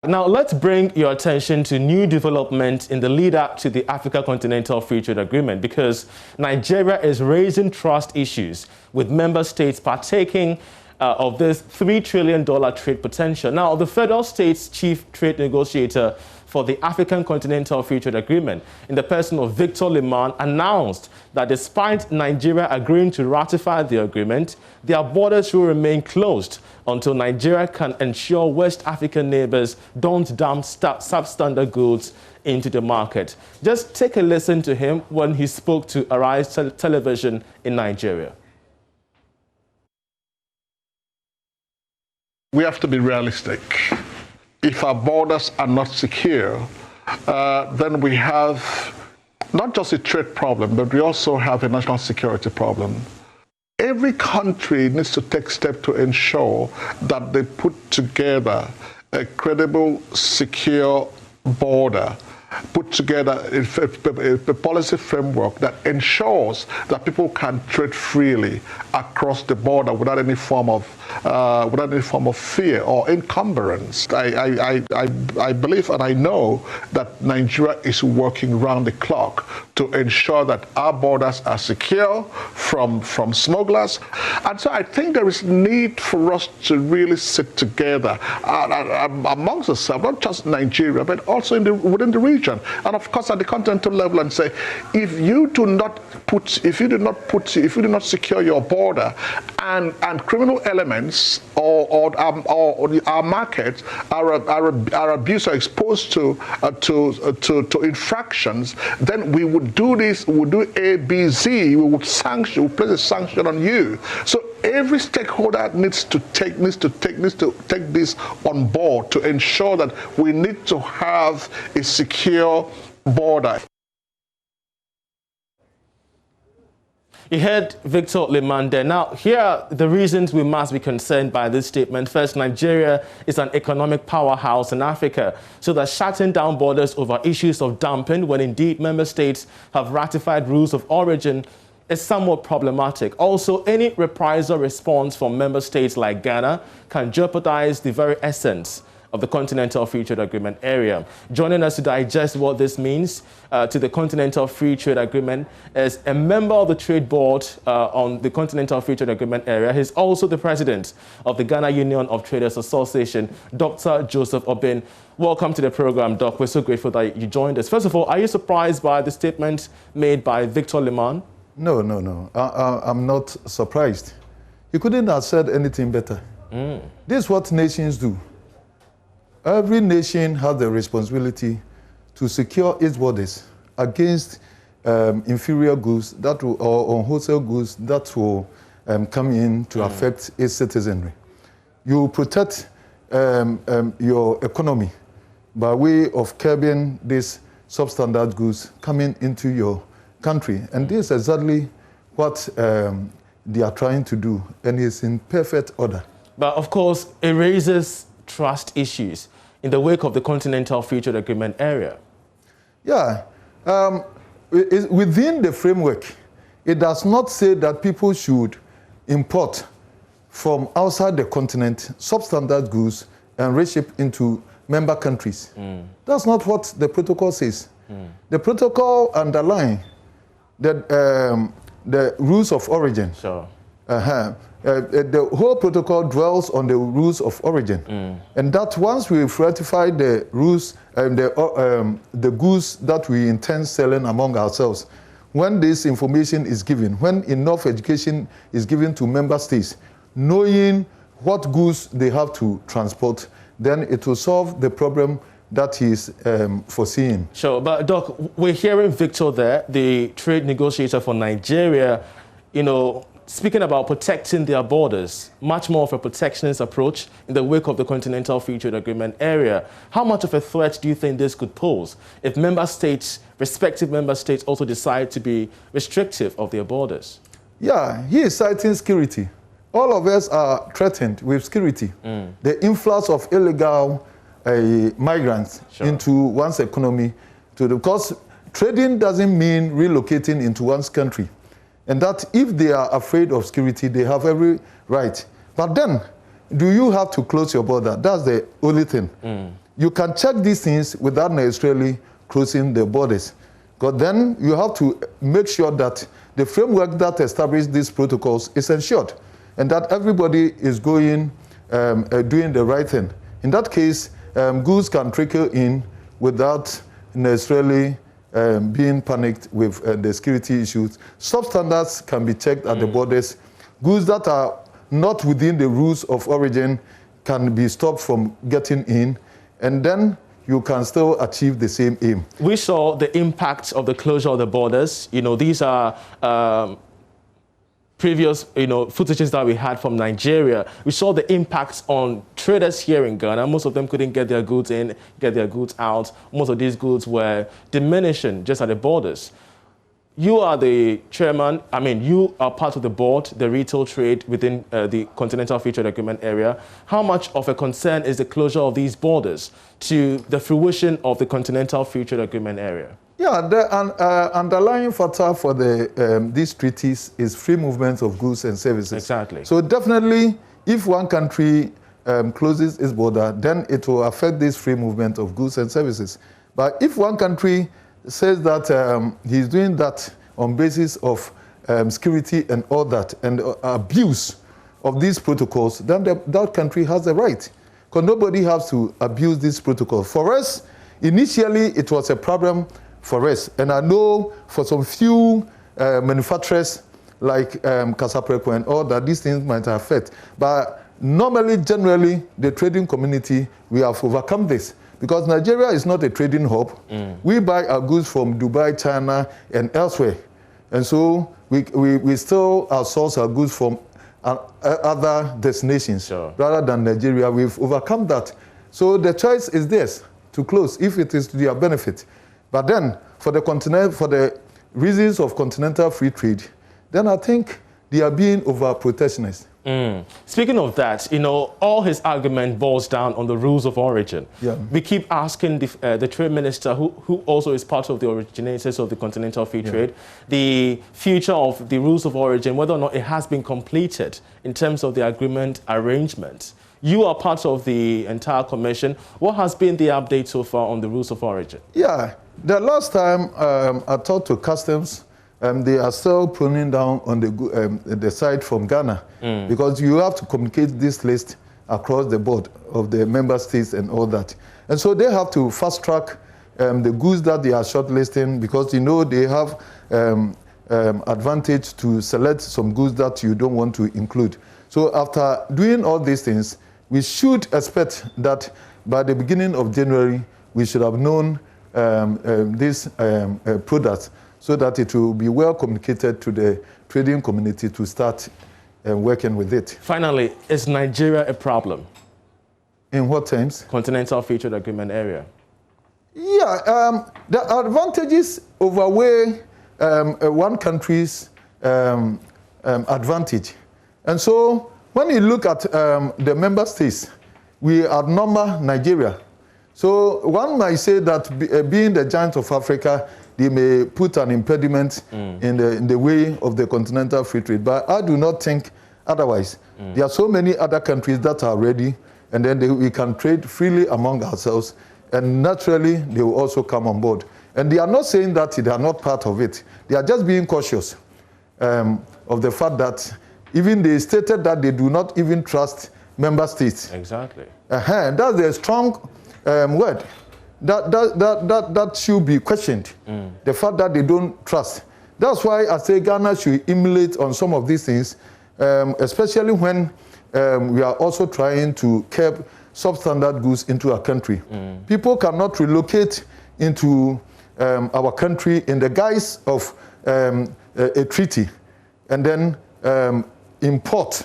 Now, let's bring your attention to new development in the lead-up to the Africa Continental Free Trade Agreement, because Nigeria is raising trust issues with member states partaking of this $3 trillion trade potential. Now, the federal state's chief trade negotiator for the African Continental Free Trade Agreement, in the person of Victor Liman, announced that despite Nigeria agreeing to ratify the agreement, their borders will remain closed until Nigeria can ensure West African neighbors don't dump substandard goods into the market. Just take a listen to him when he spoke to Arise Television in Nigeria. We have to be realistic. If our borders are not secure, then we have not just a trade problem, but we also have a national security problem. Every country needs to take steps to ensure that they put together a credible, secure border, put together a policy framework that ensures that people can trade freely across the border without any form of fear or encumbrance. I believe and I know that Nigeria is working round the clock to ensure that our borders are secure from smugglers. And so I think there is need for us to really sit together amongst ourselves, not just Nigeria, but also within the region. And of course at the continental level, and say, if you do not secure your border, and criminal elements or our markets are abused or exposed to infractions, then we would do this. We would do A, B, Z. We would sanction. We would place a sanction on you. So every stakeholder needs to take this on board to ensure that we need to have a secure border. You heard Victor Liman there. Now, here are the reasons we must be concerned by this statement. First, Nigeria is an economic powerhouse in Africa, so that shutting down borders over issues of dumping, when indeed member states have ratified rules of origin, is somewhat problematic. Also, any reprisal response from member states like Ghana can jeopardize the very essence of the Continental Free Trade Agreement area. Joining us to digest what this means to the Continental Free Trade Agreement is a member of the Trade Board on the Continental Free Trade Agreement area. He's also the president of the Ghana Union of Traders Association, Dr. Joseph Obin. Welcome to the program, Doc. We're so grateful that you joined us. First of all, are you surprised by the statement made by Victor Liman? No. I'm not surprised. He couldn't have said anything better. This is what nations do. Every nation has the responsibility to secure its borders against inferior goods or wholesale goods that will come in to affect its citizenry. You protect your economy by way of curbing these substandard goods coming into your country. And this is exactly what they are trying to do, and it's in perfect order. But of course, it raises trust issues in the wake of the Continental Free Trade Agreement area. Yeah, within the framework, it does not say that people should import from outside the continent substandard goods and reship into member countries. That's not what the protocol says. The protocol underlines the rules of origin. Sure. The whole protocol dwells on the rules of origin, and that once we've ratified the rules and the goods that we intend selling among ourselves, when this information is given, when enough education is given to member states, knowing what goods they have to transport, then it will solve the problem that he is foreseeing. Sure, but Doc, we're hearing Victor there, the trade negotiator for Nigeria, speaking about protecting their borders, much more of a protectionist approach in the wake of the Continental Free Trade Agreement area. How much of a threat do you think this could pose if respective member states also decide to be restrictive of their borders? Yeah, he is citing security. All of us are threatened with security. The influx of illegal migrants into one's economy, because trading doesn't mean relocating into one's country. And that if they are afraid of security, they have every right. But then, do you have to close your border? That's the only thing. you can check these things without necessarily closing the borders. Because then you have to make sure that the framework that establishes these protocols is ensured and that everybody is going, doing the right thing. In that case, goods can trickle in without necessarily being panicked with the security issues. Substandards can be checked at the borders. Goods that are not within the rules of origin can be stopped from getting in, and then you can still achieve the same aim. We saw the impact of the closure of the borders. These are previous, footages that we had from Nigeria. We saw the impact on traders here in Ghana. Most of them couldn't get their goods in, get their goods out. Most of these goods were diminishing just at the borders. You are the chairman, you are part of the board, the retail trade within the Continental Free Trade Agreement area. How much of a concern is the closure of these borders to the fruition of the Continental Free Trade Agreement area? Yeah, the underlying factor for these treaties is free movement of goods and services. Exactly. So definitely, if one country closes its border, then it will affect this free movement of goods and services. But if one country says that he's doing that on basis of security and all that, and abuse of these protocols, then that country has the right. Because nobody has to abuse these protocols. For us, initially, it was a problem for us. And I know for some few manufacturers like Casapreco and all that, these things might affect. But normally, generally, the trading community, we have overcome this. Because Nigeria is not a trading hub. We buy our goods from Dubai, China, and elsewhere. And so we still outsource our goods from other destinations. Sure. Rather than Nigeria. We've overcome that. So the choice is theirs to close if it is to their benefit. But then for the reasons of continental free trade, then I think they are being over-protectionist. Speaking of that, all his argument boils down on the rules of origin. Yeah. We keep asking the trade minister, who also is part of the originators of the Continental Free Trade, the future of the rules of origin, whether or not it has been completed in terms of the agreement arrangement. You are part of the entire commission. What has been the update so far on the rules of origin? Yeah, the last time I talked to customs, they are still pruning down on the side from Ghana because you have to communicate this list across the board of the member states and all that. And so they have to fast track the goods that they are shortlisting because they have advantage to select some goods that you don't want to include. So after doing all these things, we should expect that by the beginning of January, we should have known these products so that it will be well communicated to the trading community to start working with it. Finally, is Nigeria a problem? In what terms? Continental Free Trade Agreement area. Yeah, the advantages outweigh one country's advantage. And so when you look at the member states, we outnumber Nigeria. So one might say that being the giant of Africa, they may put an impediment in the way of the continental free trade. But I do not think otherwise. There are so many other countries that are ready, and then we can trade freely among ourselves, and naturally they will also come on board. And they are not saying that they are not part of it. They are just being cautious of the fact that even they stated that they do not even trust member states. Exactly. That's a strong word. That should be questioned. The fact that they don't trust. That's why I say Ghana should emulate on some of these things, especially when we are also trying to curb substandard goods into our country. People cannot relocate into our country in the guise of a treaty and then import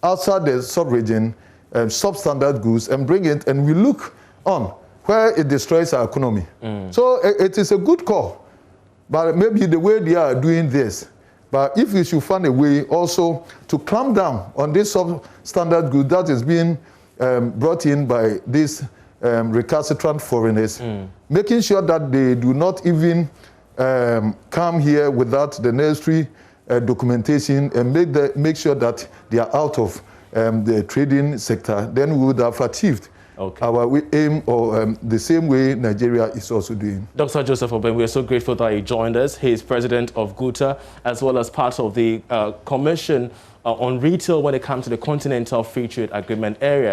outside the sub-region substandard goods and bring it, and we look on where it destroys our economy. So it is a good call, but maybe the way they are doing this. But if we should find a way also to clamp down on this substandard good that is being brought in by these recalcitrant foreigners, making sure that they do not even come here without the necessary documentation and make sure that they are out of the trading sector, then we would have achieved Okay. our aim, or the same way Nigeria is also doing. Dr. Joseph Obeng, we are so grateful that he joined us. He is president of GUTA, as well as part of the Commission on Retail when it comes to the Continental Free Trade Agreement area.